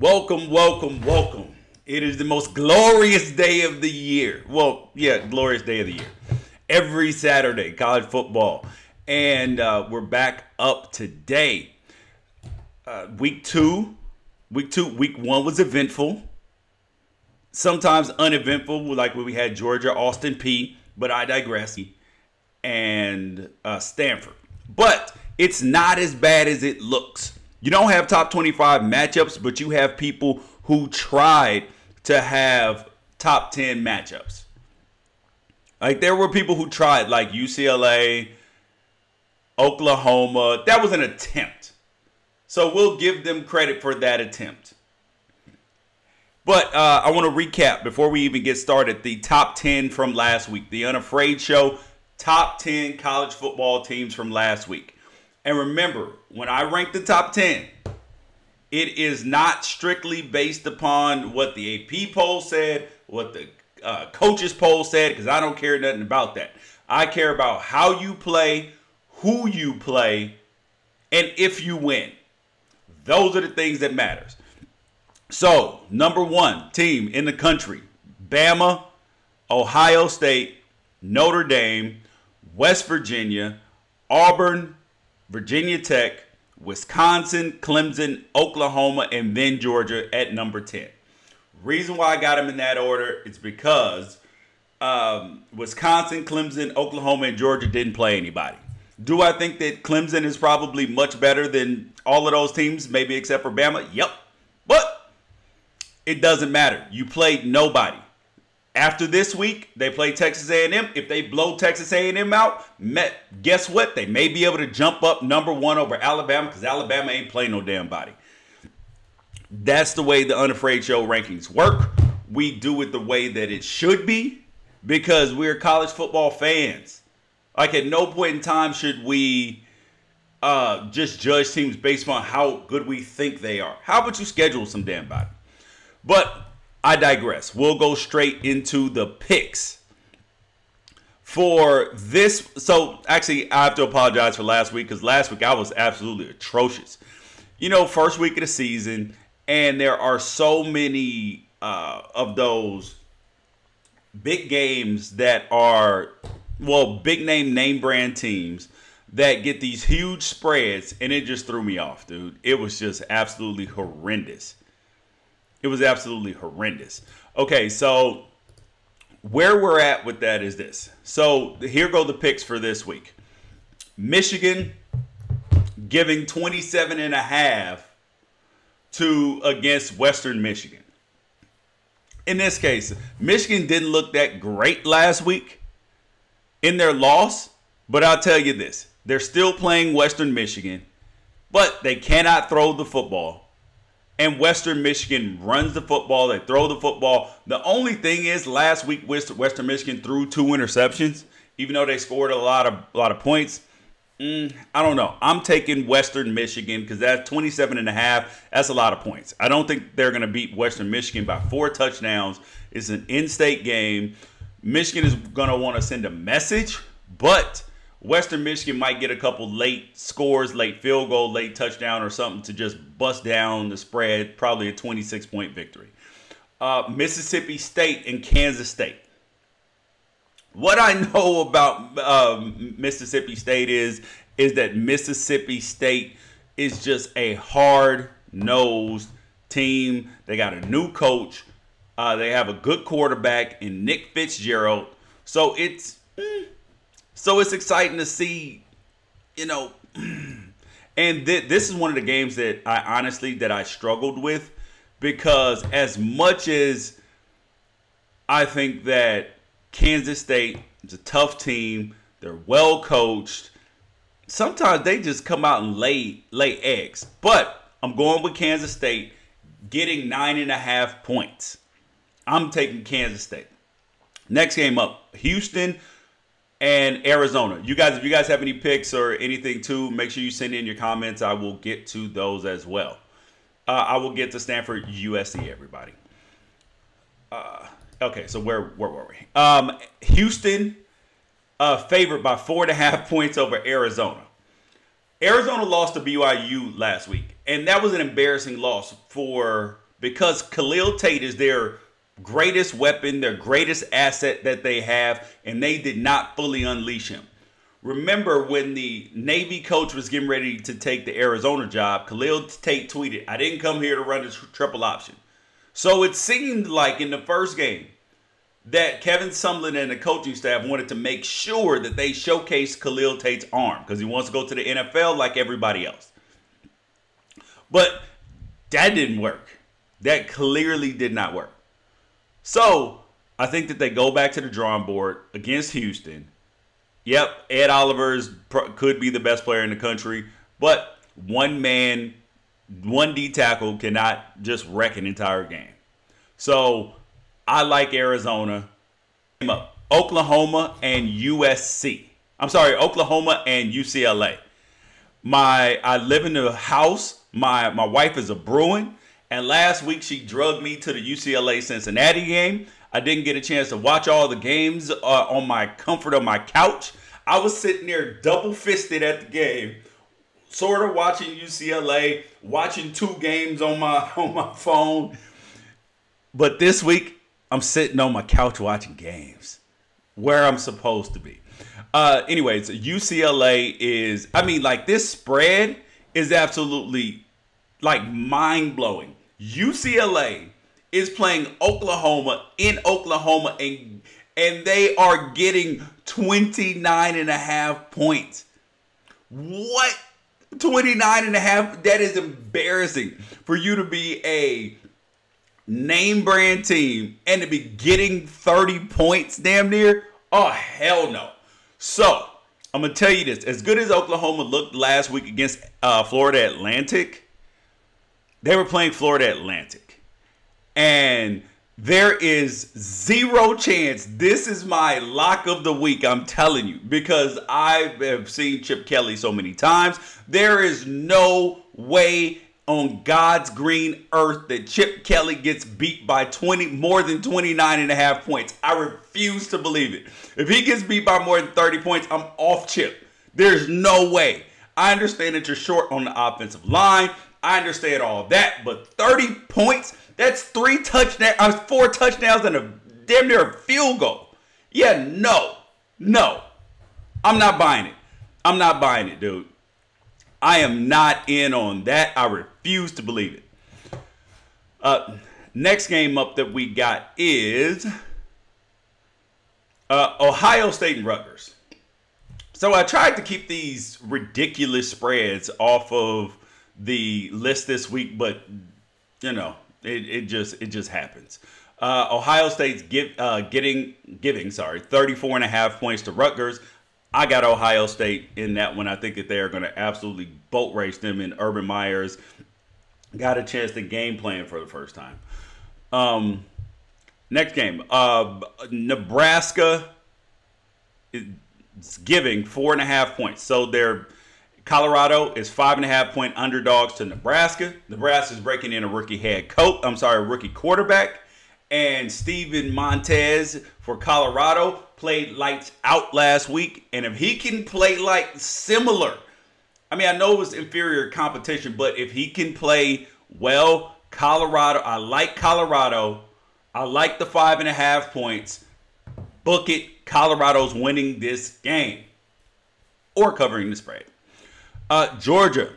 Welcome, welcome, welcome. It is the most glorious day of the year. Well, yeah, glorious day of the year. Every Saturday, college football. And we're back up today. Week one was eventful. Sometimes uneventful, like when we had Georgia, Austin Peay, but I digress. And Stanford. But it's not as bad as it looks. You don't have top 25 matchups, but you have people who tried to have top 10 matchups. Like there were people who tried, like UCLA, Oklahoma. That was an attempt. So we'll give them credit for that attempt. But I want to recap before we even get started the top 10 from last week. The Unafraid Show, top 10 college football teams from last week. And remember, when I rank the top 10, it is not strictly based upon what the AP poll said, what the coaches poll said, because I don't care nothing about that. I care about how you play, who you play, and if you win. Those are the things that matters. So, number one team in the country, Bama, Ohio State, Notre Dame, West Virginia, Auburn, Virginia Tech, Wisconsin, Clemson, Oklahoma, and then Georgia at number 10. Reason why I got them in that order is because Wisconsin, Clemson, Oklahoma, and Georgia didn't play anybody. Do I think that Clemson is probably much better than all of those teams, maybe except for Bama? Yep. But it doesn't matter. You played nobody. After this week, they play Texas A&M. If they blow Texas A&M out, guess what? They may be able to jump up number one over Alabama because Alabama ain't playing no damn body. That's the way the Unafraid Show rankings work. We do it the way that it should be because we're college football fans. Like at no point in time should we just judge teams based on how good we think they are. How about you schedule some damn body? But I digress. We'll go straight into the picks for this. So actually, I have to apologize for last week because last week I was absolutely atrocious. You know, first week of the season, and there are so many of those big games that are, well, big name brand teams that get these huge spreads, and it just threw me off, dude. It was just absolutely horrendous. It was absolutely horrendous. Okay, so where we're at with that is this. So here go the picks for this week. Michigan giving 27.5 against Western Michigan. In this case, Michigan didn't look that great last week in their loss, but I'll tell you this. They're still playing Western Michigan, but they cannot throw the football. And Western Michigan runs the football. They throw the football. The only thing is, last week Western Michigan threw 2 interceptions, even though they scored a lot of points. I don't know. I'm taking Western Michigan because that's 27.5. That's a lot of points. I don't think they're going to beat Western Michigan by 4 touchdowns. It's an in-state game. Michigan is going to want to send a message, but Western Michigan might get a couple late scores, late field goal, late touchdown or something to just bust down the spread, probably a 26-point victory. Mississippi State and Kansas State. What I know about Mississippi State is that Mississippi State is just a hard-nosed team. They got a new coach. They have a good quarterback in Nick Fitzgerald. So it's exciting to see, you know, and this is one of the games that I struggled with because as much as I think that Kansas State is a tough team, they're well coached, sometimes they just come out and lay eggs. But I'm going with Kansas State getting 9.5 points. I'm taking Kansas State. Next game up, Houston and Arizona. If you guys have any picks or anything too, make sure you send in your comments. I will get to those as well. I will get to Stanford, USC, everybody. Okay, so where were we? Houston favored by 4.5 points over Arizona. Arizona lost to BYU last week, and that was an embarrassing loss for because Khalil Tate is their greatest weapon, their greatest asset that they have, and they did not fully unleash him. Remember when the Navy coach was getting ready to take the Arizona job, Khalil Tate tweeted, "I didn't come here to run this triple option." So it seemed like in the first game that Kevin Sumlin and the coaching staff wanted to make sure that they showcased Khalil Tate's arm because he wants to go to the NFL like everybody else. But that didn't work. That clearly did not work. So I think that they go back to the drawing board against Houston. Yep, Ed Oliver's could be the best player in the country, but one man, one D tackle cannot just wreck an entire game. So I like Arizona. Oklahoma and USC. I'm sorry, Oklahoma and UCLA. I live in a house. My wife is a Bruin, and last week she drugged me to the UCLA Cincinnati game. I didn't get a chance to watch all the games on my comfort of my couch. I was sitting there double-fisted at the game, sort of watching UCLA, watching 2 games on my phone. But this week, I'm sitting on my couch watching games where I'm supposed to be. Anyways, UCLA is, this spread is absolutely, mind-blowing. UCLA is playing Oklahoma in Oklahoma, and they are getting 29.5 points. What? 29.5? That is embarrassing for you to be a name brand team and to be getting 30 points damn near. Oh, hell no. So, I'm going to tell you this. As good as Oklahoma looked last week against Florida Atlantic, they were playing Florida Atlantic. And there is zero chance. This is my lock of the week, I'm telling you, because I have seen Chip Kelly so many times. There is no way on God's green earth that Chip Kelly gets beat by more than 29.5 points. I refuse to believe it. If he gets beat by more than 30 points, I'm off Chip. There's no way. I understand that you're short on the offensive line. I understand all of that, but 30 points? That's 4 touchdowns and a damn near a field goal. Yeah, no. I'm not buying it. I'm not buying it, dude. I am not in on that. I refuse to believe it. Next game up that we got is Ohio State and Rutgers. So I tried to keep these ridiculous spreads off of the list this week, but it just happens. Ohio State's giving 34.5 points to Rutgers. I got Ohio State in that one. I think that they are going to absolutely boat race them, and Urban Meyer's got a chance to game plan for the first time. Next game, Nebraska is giving 4.5 points. So Colorado is 5.5-point underdogs to Nebraska. Nebraska is breaking in a rookie quarterback. And Steven Montez for Colorado played lights out last week. And if he can play similar, I know it was inferior competition, but if he can play well, Colorado, I like Colorado. I like the 5.5 points. Book it. Colorado's winning this game or covering the spread. Georgia,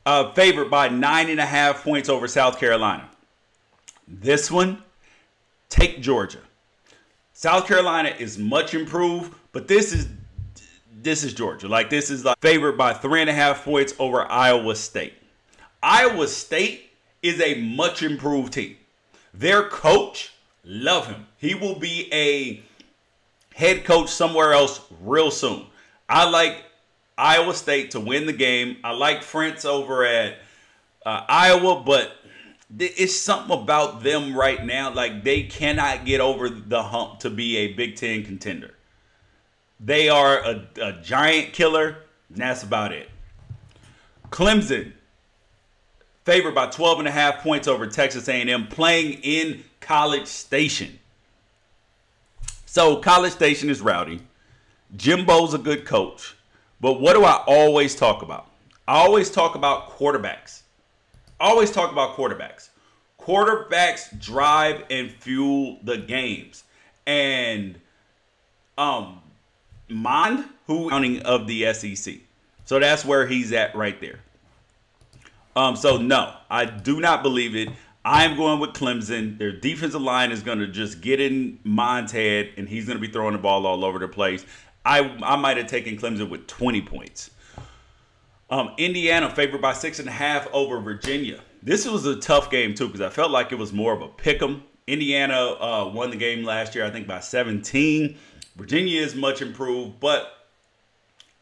favored by 9.5 points over South Carolina. This one, take Georgia. South Carolina is much improved, but this is Georgia. This is favored by 3.5 points over Iowa State. Iowa State is a much improved team. Their coach, love him. He will be a head coach somewhere else real soon. I like Iowa State to win the game. I like France over at Iowa, but it's something about them right now. They cannot get over the hump to be a Big Ten contender. They are a giant killer, and that's about it. Clemson, favored by 12.5 points over Texas A&M, playing in College Station. So College Station is rowdy. Jimbo's a good coach. But what do I always talk about? I always talk about quarterbacks. Quarterbacks drive and fuel the games. And Mond, who of the SEC. So that's where he's at right there. So no, I do not believe it. I'm going with Clemson. Their defensive line is going to just get in Mond's head, and he's going to be throwing the ball all over the place. I might have taken Clemson with 20 points. Indiana favored by 6.5 over Virginia. This was a tough game, too, because I felt like it was more of a pick 'em. Indiana won the game last year, I think, by 17. Virginia is much improved, but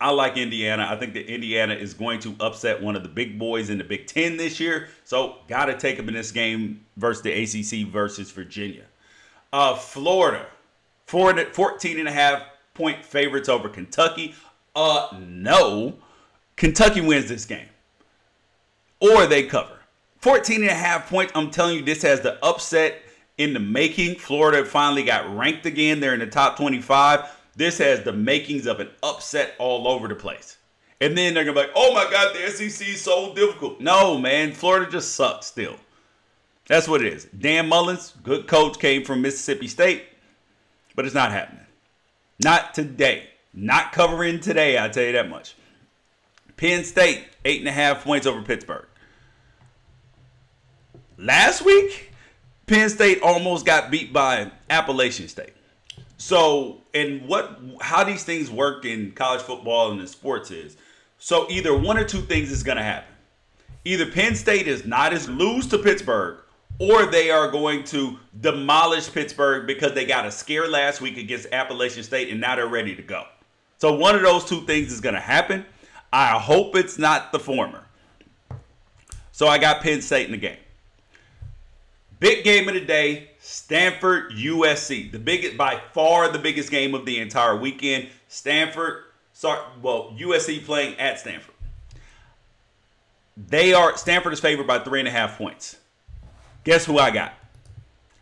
I like Indiana. I think that Indiana is going to upset one of the big boys in the Big Ten this year. So, got to take them in this game versus the ACC versus Virginia. Florida, 14.5-point favorites over Kentucky. No. Kentucky wins this game. Or they cover. 14.5 points. I'm telling you, this has the upset in the making. Florida finally got ranked again. They're in the top 25. This has the makings of an upset all over the place. And then they're going to be like, oh my God, the SEC is so difficult. No, man, Florida just sucks still. That's what it is. Dan Mullins, good coach, came from Mississippi State, but it's not happening. Not today. Not covering today, I'll tell you that much. Penn State, 8.5 points over Pittsburgh. Last week, Penn State almost got beat by Appalachian State. So, and how these things work in college football and in sports is, so either one or two things is going to happen. Either Penn State is not as lose to Pittsburgh, or they are going to demolish Pittsburgh because they got a scare last week against Appalachian State and now they're ready to go. So one of those two things is going to happen. I hope it's not the former. So I got Penn State in the game. Big game of the day, Stanford USC. By far the biggest game of the entire weekend. USC playing at Stanford. Stanford is favored by 3.5 points. Guess who I got?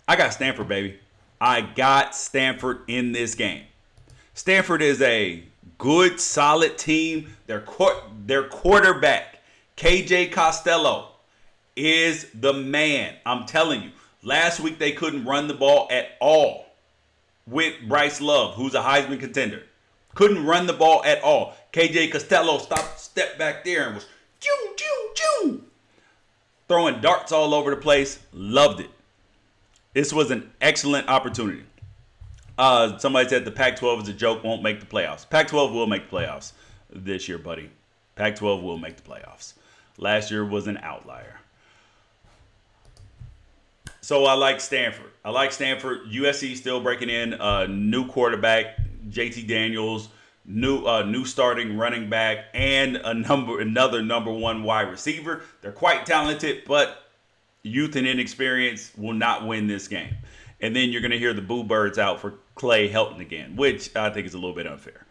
I got Stanford, baby. I got Stanford in this game. Stanford is a good, solid team. Their quarterback, KJ Costello, is the man. I'm telling you. Last week, they couldn't run the ball at all with Bryce Love, who's a Heisman contender. Couldn't run the ball at all. KJ Costello stepped back there and was throwing darts all over the place. Loved it. This was an excellent opportunity. Somebody said the Pac-12 is a joke, won't make the playoffs. Pac-12 will make the playoffs this year, buddy. Pac-12 will make the playoffs. Last year was an outlier. So I like Stanford. USC still breaking in. New quarterback, JT Daniels. New starting running back, and another number one wide receiver. They're quite talented, but youth and inexperience will not win this game. And then you're going to hear the boo birds out for Clay Helton again, which I think is a little bit unfair.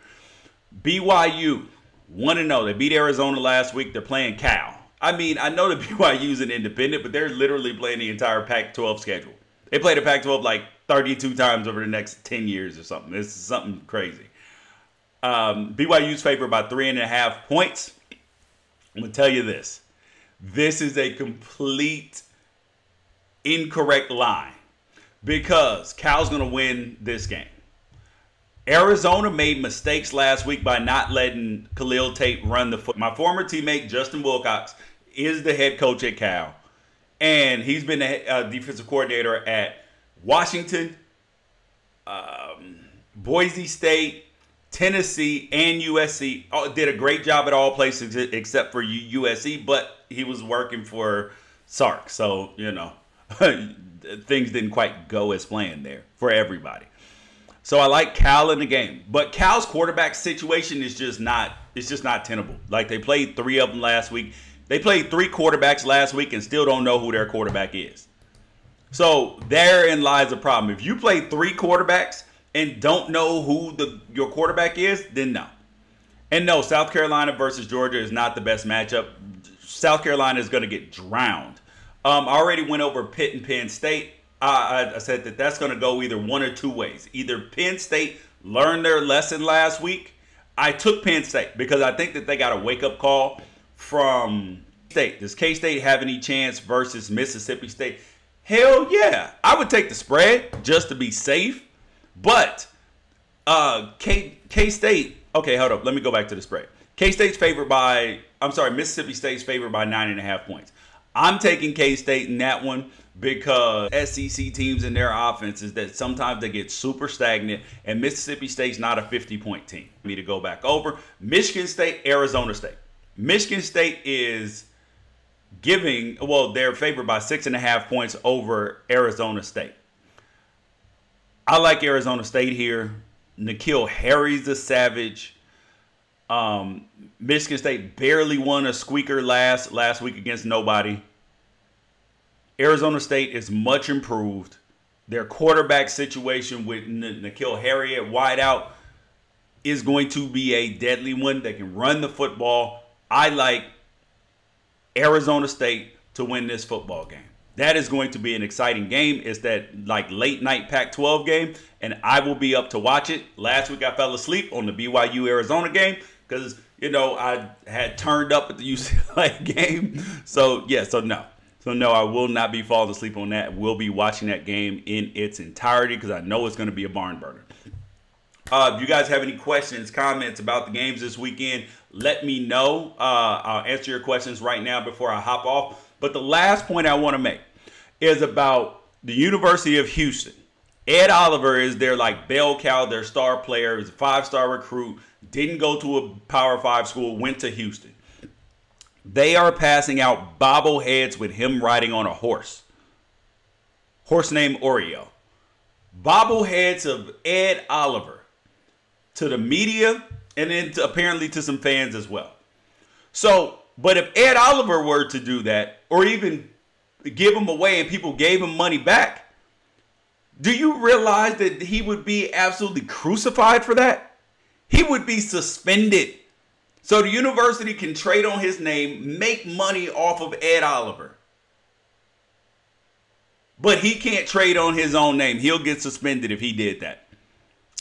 BYU 1-0. They beat Arizona last week. They're playing Cal. I mean, I know the BYU is an independent, but they're literally playing the entire Pac-12 schedule. They play the Pac-12 like 32 times over the next 10 years or something. It's something crazy. BYU's favored by 3.5 points. I'm going to tell you this. This is a complete incorrect line because Cal's going to win this game. Arizona made mistakes last week by not letting Khalil Tate run the foot. My former teammate, Justin Wilcox, is the head coach at Cal. And he's been the defensive coordinator at Washington, Boise State, Tennessee, and USC. Did a great job at all places except for USC, but he was working for Sark. So, you know, things didn't quite go as planned there for everybody. So I like Cal in the game. But Cal's quarterback situation is just not tenable. Like, they played 3 of them last week. They played 3 quarterbacks last week and still don't know who their quarterback is. So therein lies the problem. If you play 3 quarterbacks and don't know who your quarterback is, then no. And no, South Carolina versus Georgia is not the best matchup. South Carolina is going to get drowned. I already went over Pitt and Penn State. I said that that's going to go either one or two ways. Either Penn State learned their lesson last week. I took Penn State because I think that they got a wake-up call from State. Does K-State have any chance versus Mississippi State? Hell yeah. I would take the spread just to be safe. But K-State, okay, hold up. Let me go back to the spread. K-State's favored by, Mississippi State's favored by 9.5 points. I'm taking K-State in that one because SEC teams and their offenses that sometimes they get super stagnant, and Mississippi State's not a 50-point team. Me to go back over. Michigan State, Arizona State. Michigan State is they're favored by 6.5 points over Arizona State. I like Arizona State here. N'Keal Harry's a savage. Michigan State barely won a squeaker last week against nobody. Arizona State is much improved. Their quarterback situation with N'Keal Harry at wideout is going to be a deadly one. They can run the football. I like Arizona State to win this football game. That is going to be an exciting game. It's that like late night Pac-12 game, and I will be up to watch it. Last week I fell asleep on the BYU Arizona game because, I had turned up at the UCLA game. So no, I will not be falling asleep on that. We'll be watching that game in its entirety because I know it's going to be a barn burner. If you guys have any questions, comments about the games this weekend, let me know. I'll answer your questions right now before I hop off. But the last point I want to make is about the University of Houston. Ed Oliver is their bell cow, their star player. He's a 5-star recruit. Didn't go to a Power 5 school, went to Houston. They are passing out bobbleheads with him riding on a horse. Horse named Oreo. Bobbleheads of Ed Oliver to the media and then apparently to some fans as well. So, but if Ed Oliver were to do that or even give them away and people gave him money back, do you realize that he would be absolutely crucified for that? He would be suspended. So the university can trade on his name, make money off of Ed Oliver. But he can't trade on his own name. He'll get suspended if he did that.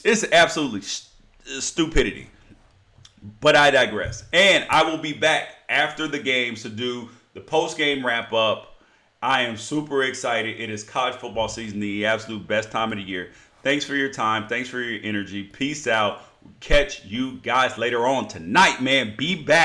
It's absolutely stupidity. But I digress. And I will be back after the games to do the post-game wrap-up. I am super excited. It is college football season, the absolute best time of the year. Thanks for your time. Thanks for your energy. Peace out. Catch you guys later on tonight, man. Be back.